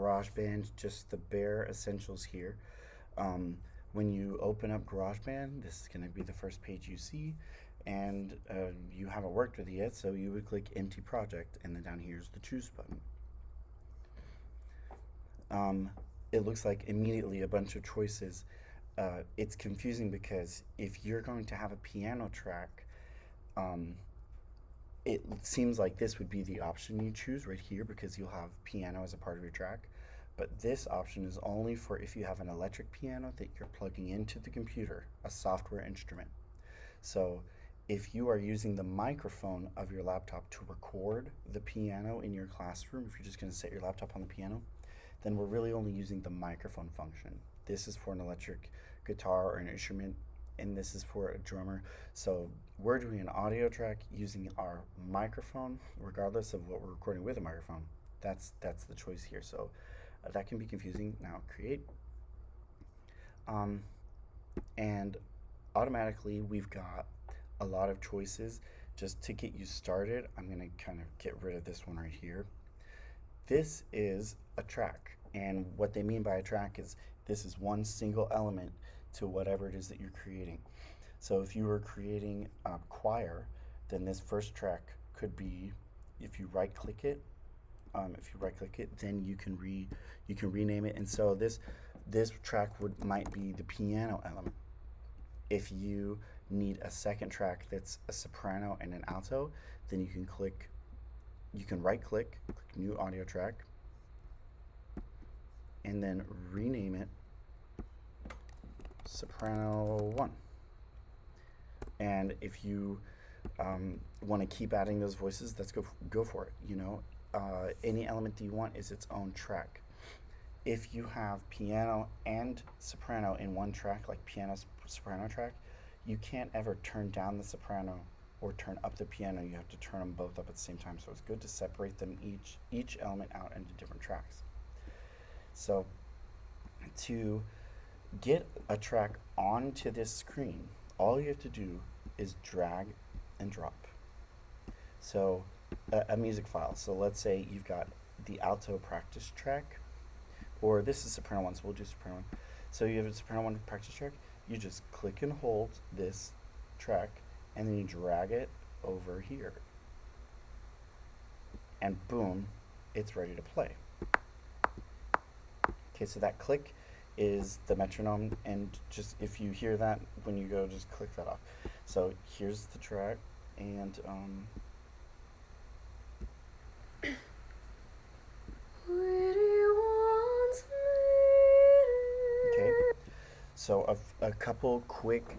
GarageBand, just the bare essentials here. Um, when you open up GarageBand, this is going to be the first page you see, and you haven't worked with it yet, so you would click Empty Project, and then down here's the Choose button. Um, it looks like immediately a bunch of choices. It's confusing because if you're going to have a piano track, um, it seems like this would be the option you choose right here because you'll have piano as a part of your track. But this option is only for if you have an electric piano that you're plugging into the computer, a software instrument. So if you are using the microphone of your laptop to record the piano in your classroom, if you're just going to set your laptop on the piano, then we're really only using the microphone function. This is for an electric guitar or an instrument, and this is for a drummer. So we're doing an audio track using our microphone, regardless of what we're recording with a microphone. That's the choice here. So that can be confusing. Now create, um, and automatically we've got a lot of choices. Just to get you started, I'm gonna kind of get rid of this one right here. This is a track, and what they mean by a track is this is one single element to whatever it is that you're creating. So if you were creating a choir, then this first track could be, if you right click it, then you can rename it. And so this track might be the piano element. If you need a second track that's a soprano and an alto, then you can right click new audio track, and then rename it soprano 1. And if you want to keep adding those voices, let's go for it. Any element that you want is its own track. If you have piano and soprano in one track, like piano soprano track, you can't ever turn down the soprano or turn up the piano. You have to turn them both up at the same time. So it's good to separate them each element out into different tracks. So to get a track onto this screen, all you have to do is drag and drop. So a music file. So let's say you've got the alto practice track, or this is soprano 1, so we'll do soprano 1. So you have a soprano 1 practice track. You just click and hold this track, and then you drag it over here. And boom, it's ready to play. Okay, so that click is the metronome, and just if you hear that when you go, just click that off. So here's the track, and okay, so a couple quick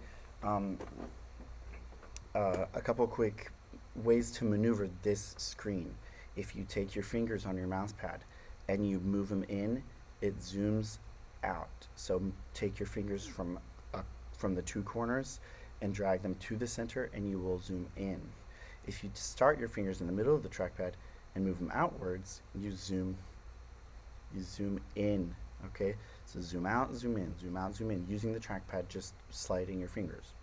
ways to maneuver this screen. If you take your fingers on your mouse pad and you move them in, it zooms out. So take your fingers from the two corners and drag them to the center, and you will zoom in. If you start your fingers in the middle of the trackpad and move them outwards, you zoom in. Okay, so zoom out, zoom in, zoom out, zoom in, using the trackpad, just sliding your fingers.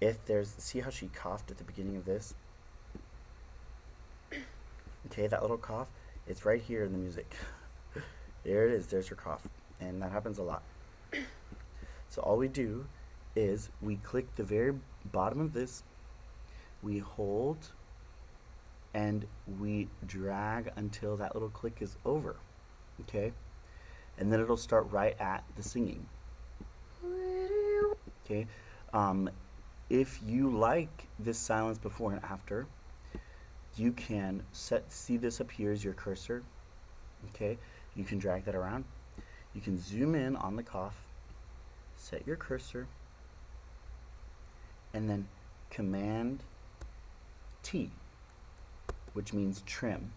If there's, see how she coughed at the beginning of this? Okay, that little cough, it's right here in the music. There it is, there's her cough, and that happens a lot. So all we do is we click the very bottom of this, we hold, and we drag until that little click is over, okay? And then it'll start right at the singing. Okay, if you like this silence before and after, you can see this up here as your cursor. Okay, you can drag that around. You can zoom in on the cough, set your cursor, and then Command T, which means trim.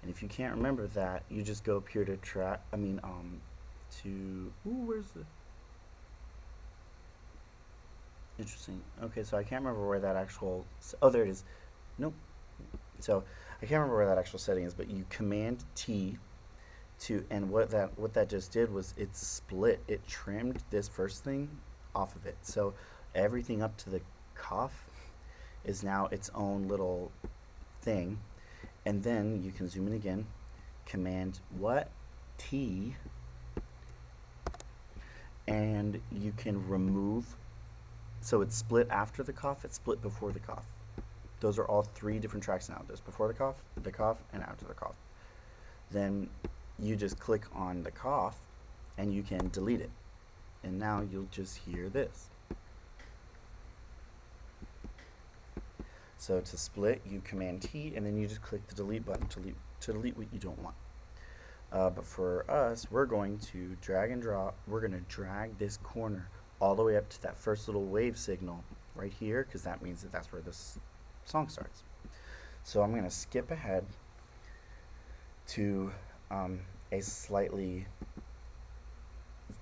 And if you can't remember that, you just go up here to where's the, interesting. Okay, so I can't remember where that actual, oh, there it is. Nope. So I can't remember where that actual setting is, but you Command T and what that just did was it trimmed this first thing off of it. So everything up to the cough is now its own little thing. And then you can zoom in again, Command what? T, and you can remove. So it's split after the cough, it's split before the cough. Those are all three different tracks now. There's before the cough, and after the cough. Then you just click on the cough and you can delete it. And now you'll just hear this. So to split, you Command T, and then you just click the delete button to delete what you don't want. But for us, we're going to drag and drop. We're going to drag this corner all the way up to that first little wave signal right here, because that means that that's where this song starts. So I'm going to skip ahead to a slightly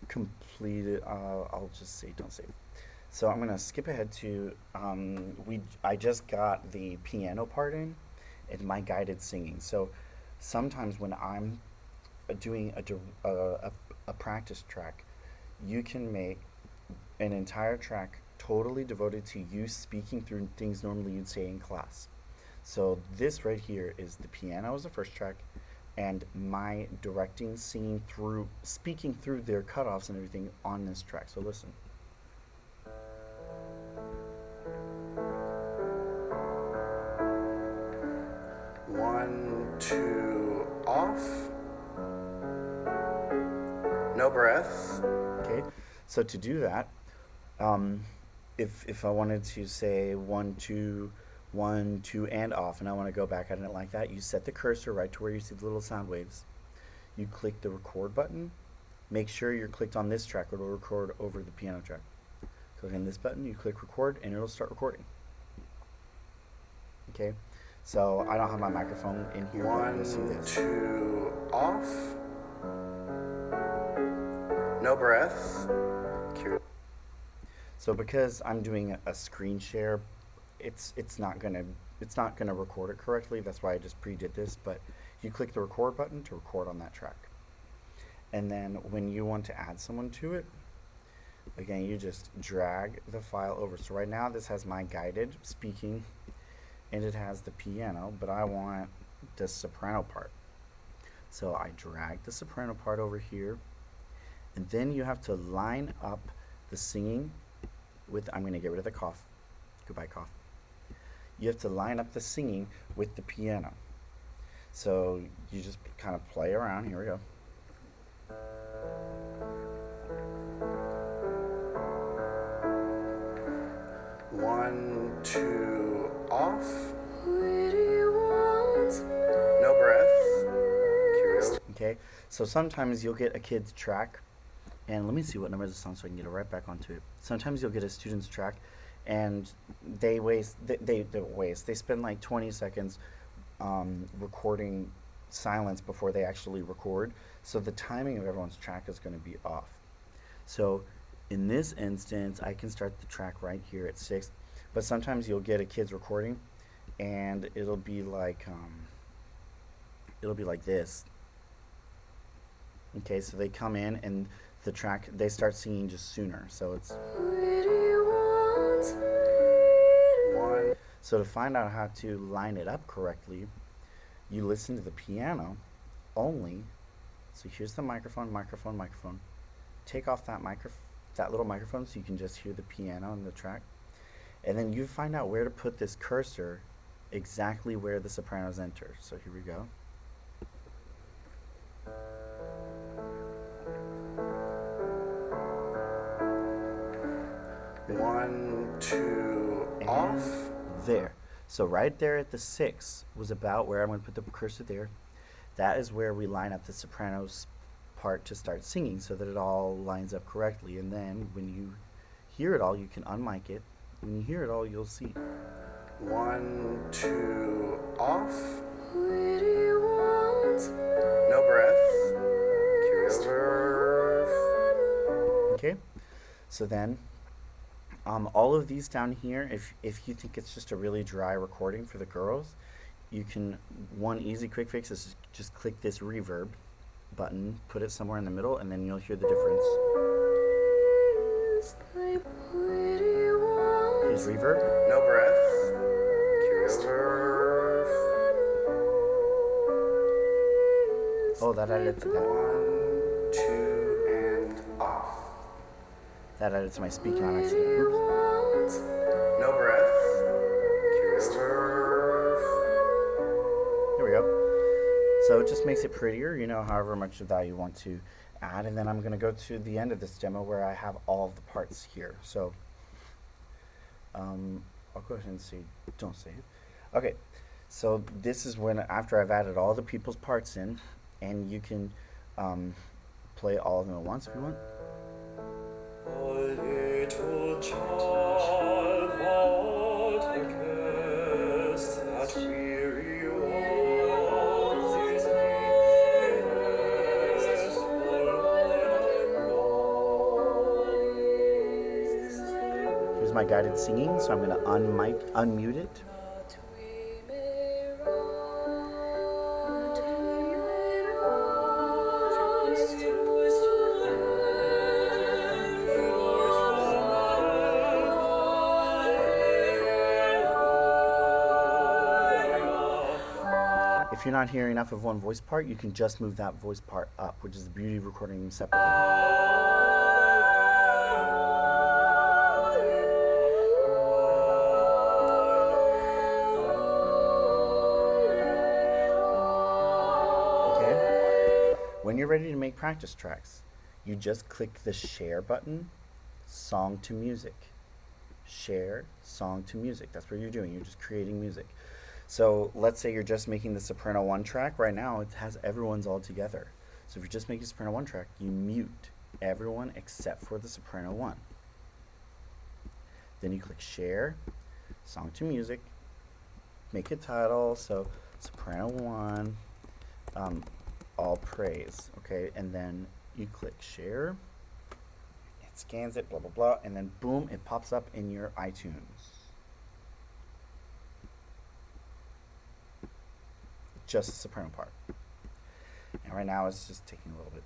completed, I'll just say, don't save. So I'm going to skip ahead to, I just got the piano part in my guided singing. So sometimes when I'm doing a practice track, you can make an entire track totally devoted to you speaking through things normally you'd say in class. So this right here is the piano as the first track, and my directing, singing through, speaking through their cutoffs and everything on this track. So listen. One, two, off. No breath. Okay, so to do that, if I wanted to say 1, 2, 1, 2, and off, and I want to go back at it like that, you set the cursor right to where you see the little sound waves. You click the record button. Make sure you're clicked on this track, or it'll record over the piano track. Click on this button, you click record, and it'll start recording. Okay, so I don't have my microphone in here, but you'll see this. 1, 2, off. No breath. So because I'm doing a screen share, it's not gonna record it correctly. That's why I just pre-did this. But you click the record button to record on that track, and then when you want to add someone to it, again, you just drag the file over. So right now this has my guided speaking, and it has the piano, but I want the soprano part. So I drag the soprano part over here, and then you have to line up the singing with, I'm going to get rid of the cough. Goodbye, cough. You have to line up the singing with the piano. So you just kind of play around. Here we go. One, two, off. No breath. Okay, so sometimes you'll get a kid's track, and let me see what number is the song so I can get it right back onto it. Sometimes you'll get a student's track, and they spend like 20 seconds recording silence before they actually record, so the timing of everyone's track is going to be off. So in this instance, I can start the track right here at 6, but sometimes you'll get a kid's recording, and it'll be like this. Okay, so they come in and the track, they start singing just sooner, so it's 1. So to find out how to line it up correctly, you listen to the piano only. So here's the microphone. Take off that little microphone so you can just hear the piano in the track, and then you find out where to put this cursor exactly where the sopranos enter. So here we go. One, two, and off. There. So right there at the 6 was about where I'm going to put the cursor there. That is where we line up the sopranos part to start singing so that it all lines up correctly. And then when you hear it all, you can unmic it. When you hear it all, you'll see. 1, 2, off. No breath. Carry over. Okay. So then, all of these down here, if you think it's just a really dry recording for the girls, you can, one easy quick fix is just click this reverb button, put it somewhere in the middle, and then you'll hear the difference. Here's reverb. No breath. Carry over. Oh, that added to that. 1, 2, and off. That added to my speaking on accident. Oops. No breath. There we go. So it just makes it prettier, however much of that you want to add. And then I'm going to go to the end of this demo where I have all of the parts here. So I'll go ahead and say don't save. Okay, so this is when, after I've added all the people's parts in, and you can play all of them at once if you want. A little child that weary walks is here's my guided singing, so I'm going to unmute it. If you're not hearing enough of one voice part, you can just move that voice part up, which is the beauty of recording them separately. Okay. When you're ready to make practice tracks, you just click the share button, song to music. Share, song to music. That's what you're doing. You're just creating music. So let's say you're just making the soprano 1 track. Right now it has everyone's all together. So if you're just making soprano 1 track, you mute everyone except for the soprano 1. Then you click share, song to music, make a title, so soprano 1, all praise, okay? And then you click share, it scans it, blah, blah, blah, and then boom, it pops up in your iTunes. Just the soprano part. And right now it's just taking a little bit.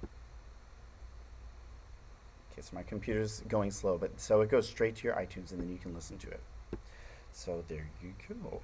Okay, so my computer's going slow, but so it goes straight to your iTunes and then you can listen to it. So there you go.